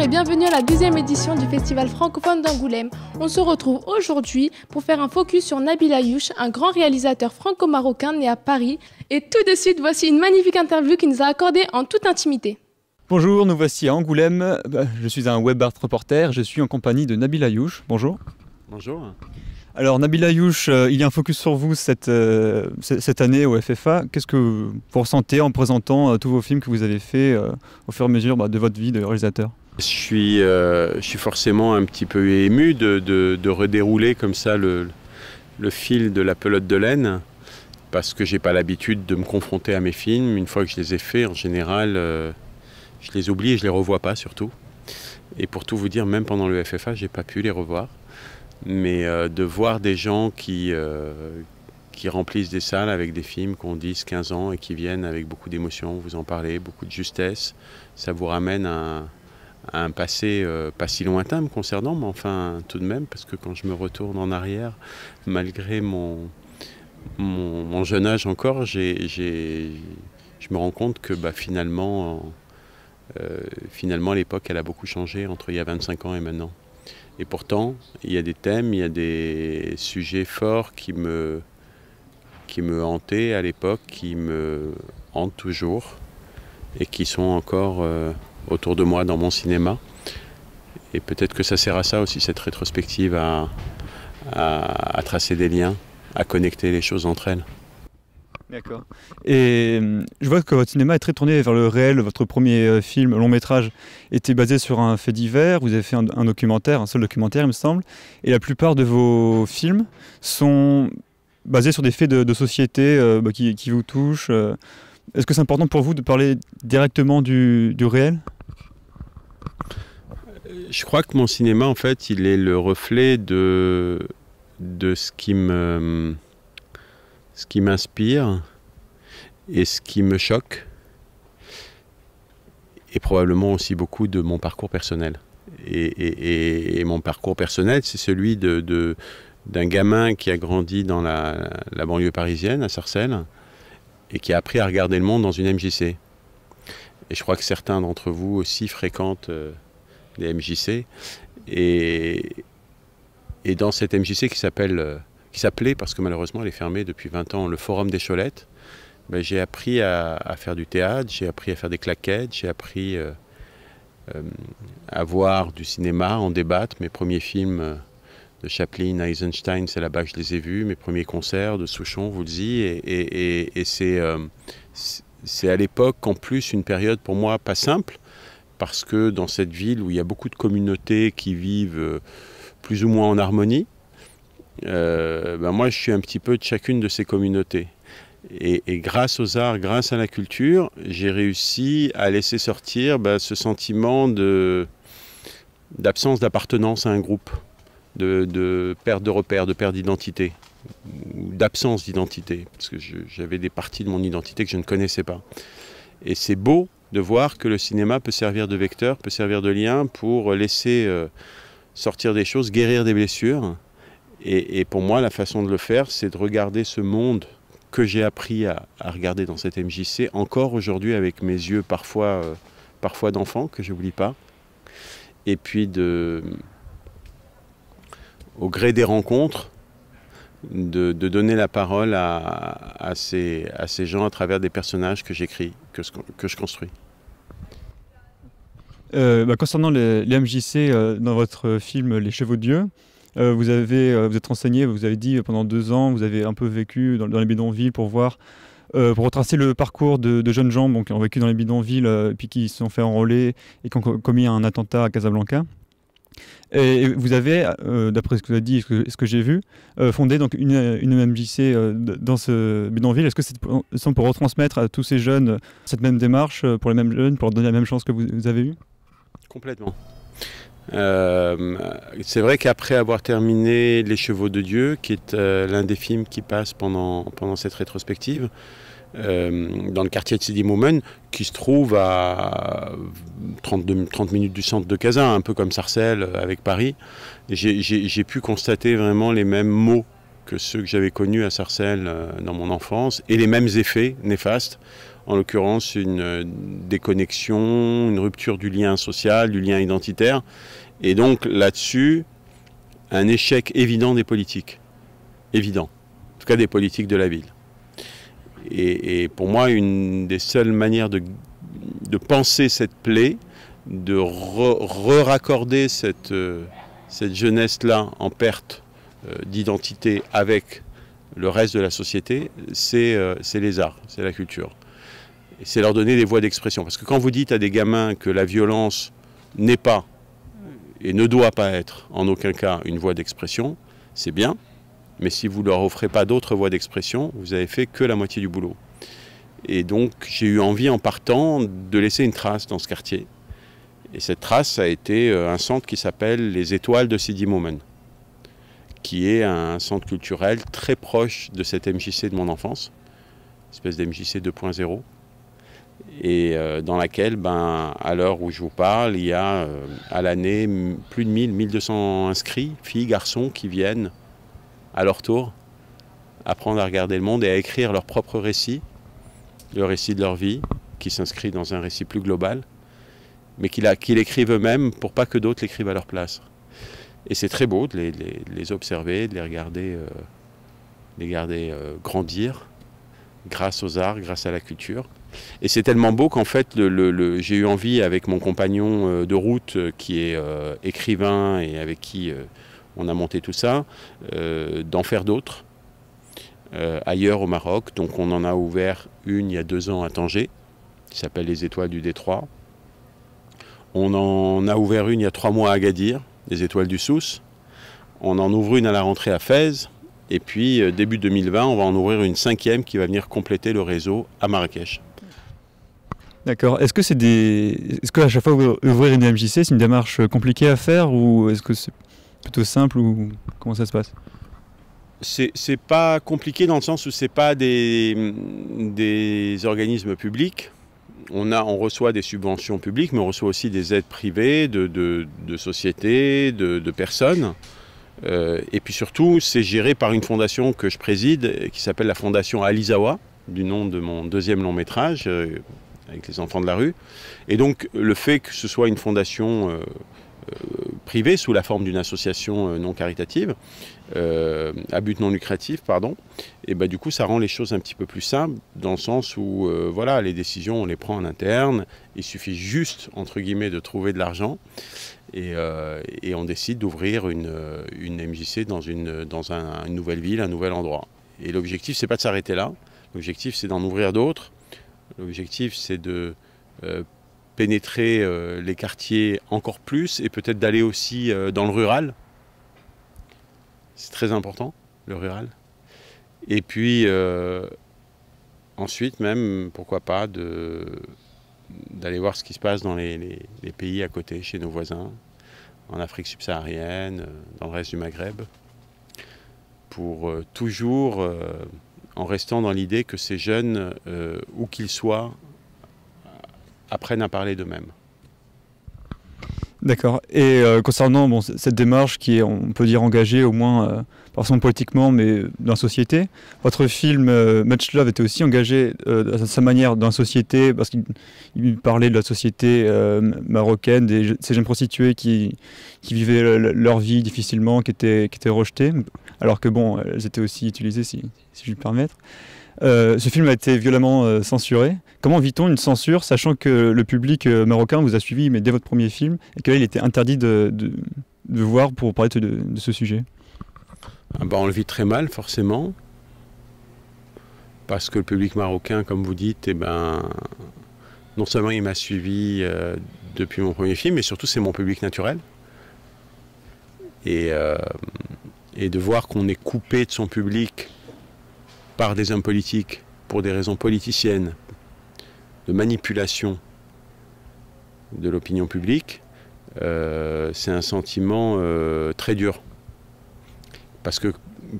et bienvenue à la 12e édition du Festival francophone d'Angoulême. On se retrouve aujourd'hui pour faire un focus sur Nabil Ayouch, un grand réalisateur franco-marocain né à Paris. Et tout de suite, voici une magnifique interview qu'il nous a accordée en toute intimité. Bonjour, nous voici à Angoulême. Je suis un web art reporter, je suis en compagnie de Nabil Ayouch. Bonjour. Bonjour. Alors Nabil Ayouch, il y a un focus sur vous cette année au FFA. Qu'est-ce que vous ressentez en présentant tous vos films que vous avez faits au fur et à mesure de votre vie de réalisateur? Je suis forcément un petit peu ému de redérouler comme ça le fil de la pelote de laine, parce que j'ai pas l'habitude de me confronter à mes films. Une fois que je les ai faits, en général, je les oublie et je les revois pas surtout. Et pour tout vous dire, même pendant le FFA, j'ai pas pu les revoir. Mais de voir des gens qui remplissent des salles avec des films qui ont 10, 15 ans et qui viennent avec beaucoup d'émotion, vous en parlez, beaucoup de justesse, ça vous ramène à un passé pas si lointain me concernant, mais enfin tout de même, parce que quand je me retourne en arrière, malgré mon jeune âge encore, je me rends compte que finalement l'époque elle a beaucoup changé entre il y a 25 ans et maintenant. Et pourtant, il y a des thèmes, il y a des sujets forts qui me hantaient à l'époque, qui me hantent toujours et qui sont encore autour de moi dans mon cinéma. Et peut-être que ça sert à ça aussi, cette rétrospective, à tracer des liens, à connecter les choses entre elles. D'accord. Et je vois que votre cinéma est très tourné vers le réel. Votre premier film, long métrage, était basé sur un fait divers. Vous avez fait un documentaire, un seul documentaire, il me semble. Et la plupart de vos films sont basés sur des faits de société qui vous touchent. Est-ce que c'est important pour vous de parler directement du réel ? Je crois que mon cinéma, en fait, il est le reflet de ce qui m'inspire et ce qui me choque, et probablement aussi beaucoup de mon parcours personnel. Et mon parcours personnel, c'est celui d'un gamin qui a grandi dans la banlieue parisienne, à Sarcelles, et qui a appris à regarder le monde dans une MJC. Et je crois que certains d'entre vous aussi fréquentent les MJC. Et dans cette MJC qui s'appelait, parce que malheureusement elle est fermée depuis 20 ans, le Forum des Cholettes, j'ai appris à faire du théâtre, j'ai appris à faire des claquettes, j'ai appris à voir du cinéma, en débattre. Mes premiers films de Chaplin, Eisenstein, c'est là-bas que je les ai vus, mes premiers concerts de Souchon, Woolsey, et c'est à l'époque en plus une période pour moi pas simple, parce que dans cette ville où il y a beaucoup de communautés qui vivent plus ou moins en harmonie, moi je suis un petit peu de chacune de ces communautés. Et grâce aux arts, grâce à la culture, j'ai réussi à laisser sortir ce sentiment d'absence d'appartenance à un groupe, de perte de repères, de perte d'identité, ou d'absence d'identité, parce que j'avais des parties de mon identité que je ne connaissais pas. Et c'est beau de voir que le cinéma peut servir de vecteur, peut servir de lien pour laisser sortir des choses, guérir des blessures. Et pour moi, la façon de le faire, c'est de regarder ce monde que j'ai appris à regarder dans cette MJC, encore aujourd'hui avec mes yeux parfois d'enfant, que je n'oublie pas. Et puis, au gré des rencontres, de donner la parole à ces gens à travers des personnages que j'écris, que je construis. Concernant les MJC, dans votre film Les Chevaux de Dieu, vous êtes renseigné, vous avez dit pendant 2 ans, vous avez un peu vécu dans les bidonvilles pour retracer le parcours de jeunes gens qui ont vécu dans les bidonvilles, puis qui se sont fait enrôler et qui ont commis un attentat à Casablanca. Et vous avez, d'après ce que vous avez dit et ce que j'ai vu, fondé donc une MJC dans ce bidonville. Est-ce que c'est pour retransmettre à tous ces jeunes cette même démarche, pour les mêmes jeunes, pour leur donner la même chance que vous avez eue ? Complètement. C'est vrai qu'après avoir terminé Les Chevaux de Dieu, qui est l'un des films qui passe pendant cette rétrospective, dans le quartier de Sidi Moumen, qui se trouve à 30 minutes du centre de Casa, un peu comme Sarcelles avec Paris, j'ai pu constater vraiment les mêmes maux que ceux que j'avais connus à Sarcelles dans mon enfance, et les mêmes effets néfastes en l'occurrence une déconnexion, une rupture du lien social, du lien identitaire. Et donc là-dessus, un échec évident des politiques. Évident. En tout cas des politiques de la ville. Et pour moi, une des seules manières de penser cette plaie, de raccorder cette jeunesse-là en perte d'identité avec le reste de la société, c'est les arts, c'est la culture. C'est leur donner des voies d'expression. Parce que quand vous dites à des gamins que la violence n'est pas et ne doit pas être en aucun cas une voie d'expression, c'est bien. Mais si vous ne leur offrez pas d'autres voies d'expression, vous avez fait que la moitié du boulot. Et donc j'ai eu envie en partant de laisser une trace dans ce quartier. Et cette trace a été un centre qui s'appelle les Étoiles de Sidi Moumen, qui est un centre culturel très proche de cette MJC de mon enfance, espèce d'MJC 2.0, et dans laquelle, à l'heure où je vous parle, il y a à l'année plus de 1200 inscrits, filles, garçons, qui viennent à leur tour apprendre à regarder le monde et à écrire leur propre récit, le récit de leur vie, qui s'inscrit dans un récit plus global, mais qu'ils écrivent eux-mêmes pour pas que d'autres l'écrivent à leur place. Et c'est très beau de les observer, de les regarder, grandir grâce aux arts, grâce à la culture. Et c'est tellement beau qu'en fait, j'ai eu envie, avec mon compagnon de route qui est écrivain et avec qui on a monté tout ça, d'en faire d'autres ailleurs au Maroc. Donc on en a ouvert une il y a 2 ans à Tanger, qui s'appelle les Étoiles du Détroit. On en a ouvert une il y a 3 mois à Agadir, les Étoiles du Souss. On en ouvre une à la rentrée à Fès. Et puis début 2020, on va en ouvrir une 5e qui va venir compléter le réseau à Marrakech. D'accord. Est-ce que à chaque fois ouvrir une MJC, c'est une démarche compliquée à faire ou est-ce que c'est plutôt simple ou comment ça se passe? C'est pas compliqué dans le sens où c'est pas des organismes publics. On reçoit des subventions publiques, mais on reçoit aussi des aides privées de sociétés, de personnes. Et puis surtout, c'est géré par une fondation que je préside, qui s'appelle la Fondation Alizawa, du nom de mon 2e long métrage, avec les enfants de la rue. Et donc, le fait que ce soit une fondation privée, sous la forme d'une association non caritative, à but non lucratif, pardon, et du coup, ça rend les choses un petit peu plus simples, dans le sens où, voilà, les décisions, on les prend en interne, il suffit juste, entre guillemets, de trouver de l'argent, et on décide d'ouvrir une MJC dans une nouvelle ville, un nouvel endroit. Et l'objectif, c'est pas de s'arrêter là, l'objectif, c'est d'en ouvrir d'autres, l'objectif, c'est de pénétrer les quartiers encore plus, et peut-être d'aller aussi dans le rural. C'est très important, le rural. Et puis, ensuite même, pourquoi pas, d'aller voir ce qui se passe dans les pays à côté, chez nos voisins, en Afrique subsaharienne, dans le reste du Maghreb, pour toujours, en restant dans l'idée que ces jeunes, où qu'ils soient, apprennent à parler d'eux-mêmes. D'accord. Et concernant cette démarche qui est, on peut dire, engagée au moins, pas forcément politiquement, mais dans la société, votre film Much Love était aussi engagé à sa manière dans la société, parce qu'il parlait de la société marocaine, ces jeunes prostituées qui vivaient leur vie difficilement, qui étaient rejetées, alors que elles étaient aussi utilisées, si je puis me permettre. Ce film a été violemment censuré. Comment vit-on une censure, sachant que le public marocain vous a suivi dès votre premier film et qu'il était interdit de voir pour parler de ce sujet? On le vit très mal, forcément, parce que le public marocain, comme vous dites, non seulement il m'a suivi depuis mon premier film, mais surtout c'est mon public naturel. Et de voir qu'on est coupé de son public par des hommes politiques, pour des raisons politiciennes, de manipulation de l'opinion publique, c'est un sentiment très dur. Parce que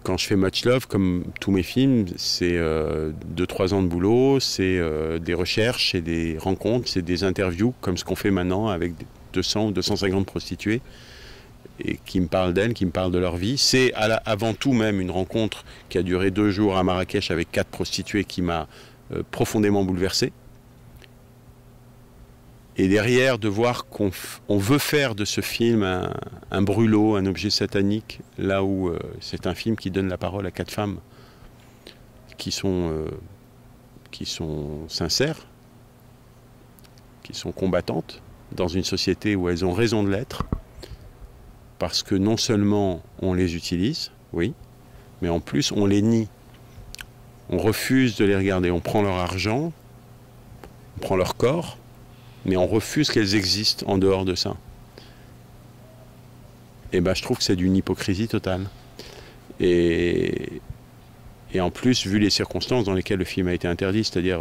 quand je fais Much Love, comme tous mes films, c'est 2-3 ans de boulot, c'est des recherches, c'est des rencontres, c'est des interviews, comme ce qu'on fait maintenant avec 200 ou 250 prostituées, et qui me parlent d'elles, qui me parlent de leur vie. C'est avant tout même une rencontre qui a duré 2 jours à Marrakech avec 4 prostituées qui m'a profondément bouleversé. Et derrière, de voir qu'on veut faire de ce film un brûlot, un objet satanique, là où c'est un film qui donne la parole à 4 femmes qui sont sincères, qui sont combattantes, dans une société où elles ont raison de l'être, parce que non seulement on les utilise, oui, mais en plus on les nie. On refuse de les regarder, on prend leur argent, on prend leur corps, mais on refuse qu'elles existent en dehors de ça. Et ben, je trouve que c'est d'une hypocrisie totale. Et en plus, vu les circonstances dans lesquelles le film a été interdit, c'est-à-dire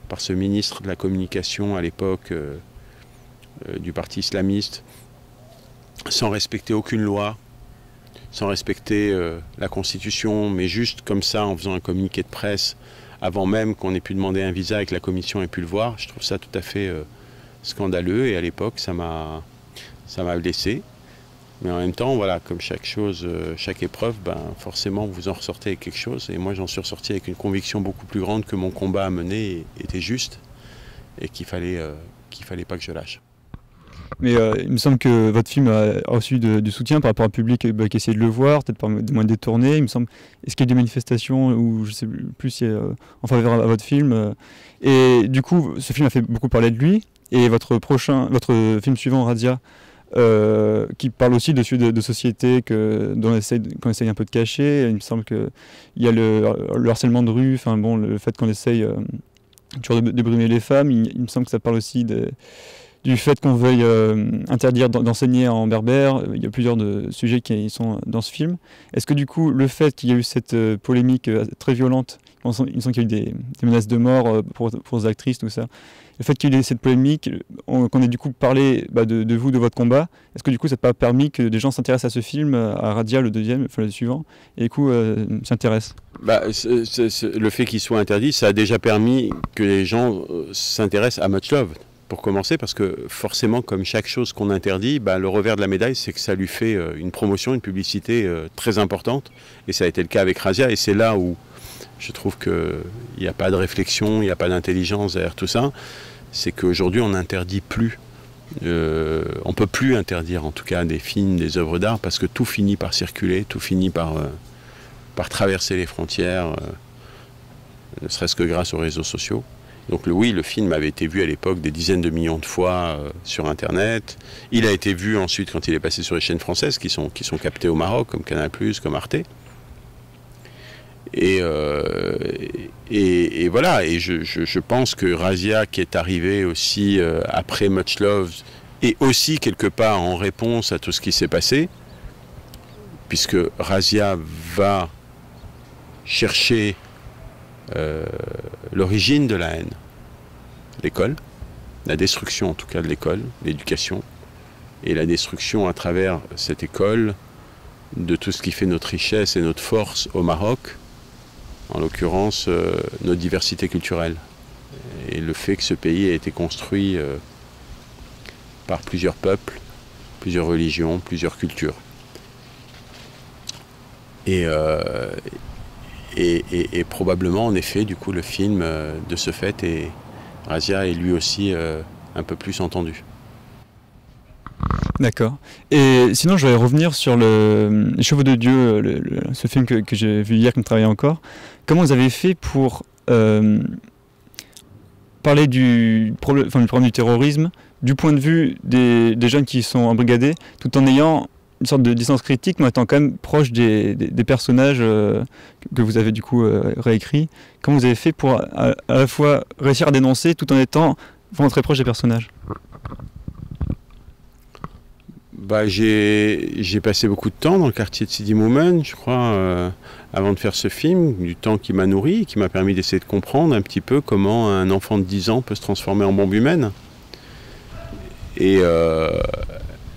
par ce ministre de la communication à l'époque du parti islamiste, sans respecter aucune loi, sans respecter la Constitution, mais juste comme ça, en faisant un communiqué de presse, avant même qu'on ait pu demander un visa et que la commission ait pu le voir, je trouve ça tout à fait scandaleux, et à l'époque, ça m'a blessé. Mais en même temps, voilà, comme chaque chose, chaque épreuve, ben, forcément, vous en ressortez avec quelque chose. Et moi, j'en suis ressorti avec une conviction beaucoup plus grande que mon combat à mener était juste et qu'il fallait pas que je lâche. Mais il me semble que votre film a reçu du soutien par rapport au public qui essayait de le voir, peut-être par des moyens détournés. Il me semble. Est-ce qu'il y a des manifestations ou je sais plus si en faveur à votre film Et du coup, ce film a fait beaucoup parler de lui. Et votre film suivant, Razzia, qui parle aussi de société qu'on essaye un peu de cacher. Il me semble qu'il y a le harcèlement de rue, enfin bon, le fait qu'on essaye toujours de brimer les femmes. Il me semble que ça parle aussi du fait qu'on veuille interdire d'enseigner en berbère. Il y a plusieurs sujets qui sont dans ce film. Est-ce que du coup, le fait qu'il y a eu cette polémique très violente, il me semble qu'il y a eu des menaces de mort pour les actrices, tout ça, le fait qu'il y ait eu cette polémique, qu'on ait du coup parlé de vous, de votre combat, est-ce que du coup ça n'a pas permis que des gens s'intéressent à ce film, à Razzia, le deuxième, enfin le suivant, et du coup s'intéressent? Le fait qu'il soit interdit, ça a déjà permis que les gens s'intéressent à Much Love, pour commencer, parce que forcément, comme chaque chose qu'on interdit, le revers de la médaille, c'est que ça lui fait une promotion, une publicité très importante, et ça a été le cas avec Razzia, et c'est là où je trouve qu'il n'y a pas de réflexion, il n'y a pas d'intelligence derrière tout ça. C'est qu'aujourd'hui, on n'interdit plus. On ne peut plus interdire, en tout cas, des films, des œuvres d'art, parce que tout finit par circuler, tout finit par traverser les frontières, ne serait-ce que grâce aux réseaux sociaux. Donc oui, le film avait été vu à l'époque des dizaines de millions de fois sur Internet. Il a été vu ensuite quand il est passé sur les chaînes françaises qui sont captées au Maroc, comme Canal+, comme Arte. Et voilà, et je pense que Razzia, qui est arrivé aussi après Much Love, et aussi quelque part en réponse à tout ce qui s'est passé, puisque Razzia va chercher l'origine de la haine, l'école, la destruction en tout cas de l'école, l'éducation, et la destruction à travers cette école de tout ce qui fait notre richesse et notre force au Maroc, en l'occurrence notre diversité culturelle, et le fait que ce pays a été construit par plusieurs peuples, plusieurs religions, plusieurs cultures. Et probablement, en effet, du coup, le film, de ce fait, et Razzia est lui aussi un peu plus entendu. D'accord. Et sinon, je vais revenir sur Les Chevaux de Dieu, ce film que j'ai vu hier, qui me travaillait encore. Comment vous avez fait pour parler du problème du terrorisme du point de vue des jeunes qui sont embrigadés, tout en ayant une sorte de distance critique, mais en étant quand même proche des personnages que vous avez du coup réécrits? Comment vous avez fait pour à la fois réussir à dénoncer tout en étant vraiment très proche des personnages? J'ai passé beaucoup de temps dans le quartier de Sidi Moumen, je crois, avant de faire ce film, du temps qui m'a nourri, qui m'a permis d'essayer de comprendre un petit peu comment un enfant de 10 ans peut se transformer en bombe humaine. Et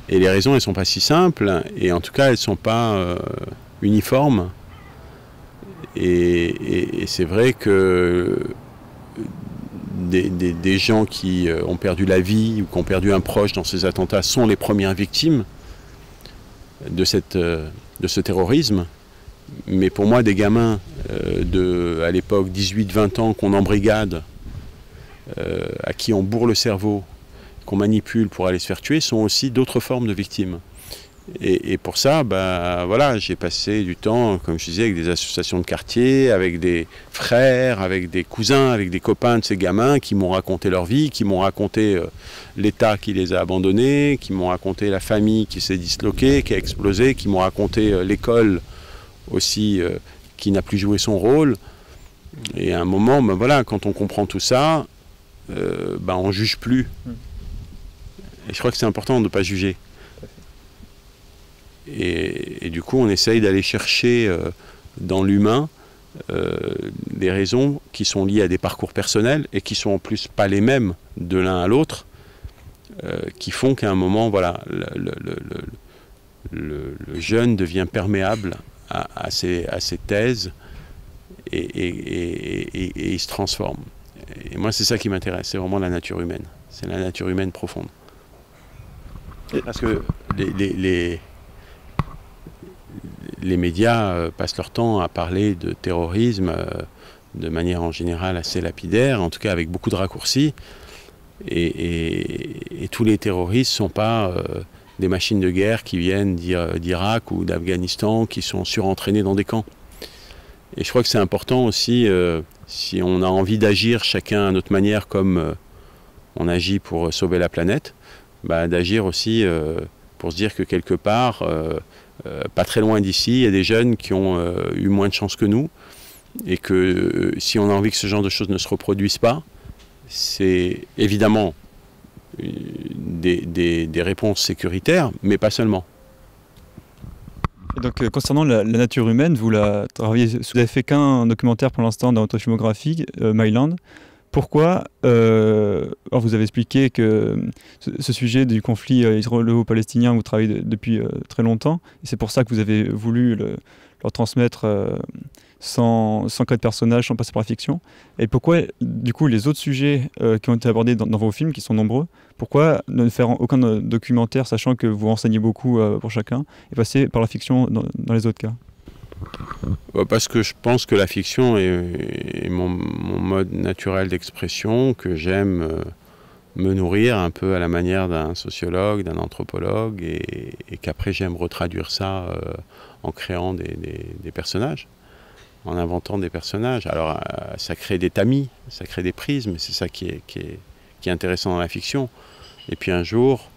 les raisons, elles ne sont pas si simples, et en tout cas, elles ne sont pas uniformes. Et c'est vrai que des gens qui ont perdu la vie ou qui ont perdu un proche dans ces attentats sont les premières victimes de ce terrorisme. Mais pour moi, des gamins à l'époque 18-20 ans qu'on embrigade, à qui on bourre le cerveau, qu'on manipule pour aller se faire tuer, sont aussi d'autres formes de victimes. Et pour ça, voilà, j'ai passé du temps, comme je disais, avec des associations de quartier, avec des frères, avec des cousins, avec des copains de ces gamins qui m'ont raconté leur vie, qui m'ont raconté l'État qui les a abandonnés, qui m'ont raconté la famille qui s'est disloquée, qui a explosé, qui m'ont raconté l'école aussi qui n'a plus joué son rôle. Et à un moment, voilà, quand on comprend tout ça, on ne juge plus. Et je crois que c'est important de ne pas juger. Et du coup, on essaye d'aller chercher dans l'humain des raisons qui sont liées à des parcours personnels et qui sont en plus pas les mêmes de l'un à l'autre, qui font qu'à un moment, voilà, le jeune devient perméable à ces thèses et il se transforme. Et moi, c'est ça qui m'intéresse, c'est vraiment la nature humaine. C'est la nature humaine profonde. Parce que les médias passent leur temps à parler de terrorisme de manière en général assez lapidaire, en tout cas avec beaucoup de raccourcis. Et tous les terroristes ne sont pas des machines de guerre qui viennent d'Irak ou d'Afghanistan, qui sont surentraînés dans des camps. Et je crois que c'est important aussi, si on a envie d'agir chacun à notre manière comme on agit pour sauver la planète, d'agir aussi pour se dire que quelque part, pas très loin d'ici, il y a des jeunes qui ont eu moins de chance que nous, et que si on a envie que ce genre de choses ne se reproduisent pas, c'est évidemment des réponses sécuritaires, mais pas seulement. Et donc, concernant la nature humaine, vous n'avez fait qu'un documentaire pour l'instant dans votre filmographie, Myland. Pourquoi alors vous avez expliqué que ce sujet du conflit israélo-palestinien, vous travaillez depuis très longtemps, et c'est pour ça que vous avez voulu leur transmettre sans créer de personnages, sans passer par la fiction. Et pourquoi, du coup, les autres sujets qui ont été abordés dans vos films, qui sont nombreux, pourquoi ne faire aucun documentaire, sachant que vous renseignez beaucoup pour chacun, et passer par la fiction dans les autres cas? Parce que je pense que la fiction est mon mode naturel d'expression, que j'aime me nourrir un peu à la manière d'un sociologue, d'un anthropologue, et qu'après j'aime retraduire ça en créant des personnages, en inventant des personnages. Alors ça crée des tamis, ça crée des prismes, c'est ça qui est intéressant dans la fiction. Et puis un jour,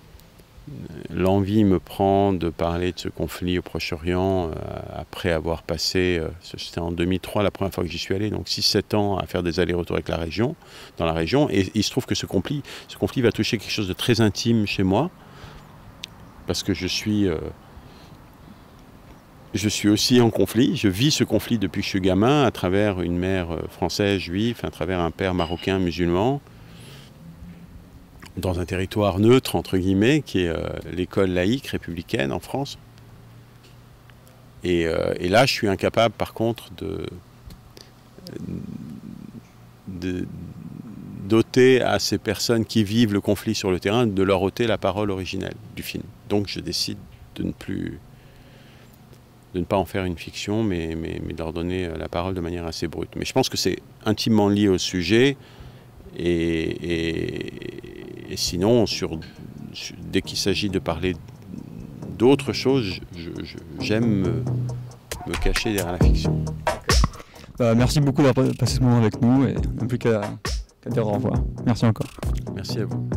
l'envie me prend de parler de ce conflit au Proche-Orient après avoir passé, c'était en 2003 la première fois que j'y suis allé, donc 6-7 ans à faire des allers-retours avec dans la région, et il se trouve que ce conflit va toucher quelque chose de très intime chez moi, parce que je suis aussi en conflit, je vis ce conflit depuis que je suis gamin, à travers une mère française, juive, à travers un père marocain, musulman, dans un territoire neutre, entre guillemets, qui est l'école laïque républicaine en France. Et là, je suis incapable, par contre, d'ôter à ces personnes qui vivent le conflit sur le terrain, de leur ôter la parole originelle du film. Donc je décide de ne pas en faire une fiction, mais de leur donner la parole de manière assez brute. Mais je pense que c'est intimement lié au sujet, et sinon, dès qu'il s'agit de parler d'autres choses, j'aime me cacher derrière la fiction. Merci beaucoup d'avoir passé ce moment avec nous, et on n'a plus qu'à dire au revoir. Merci encore. Merci à vous.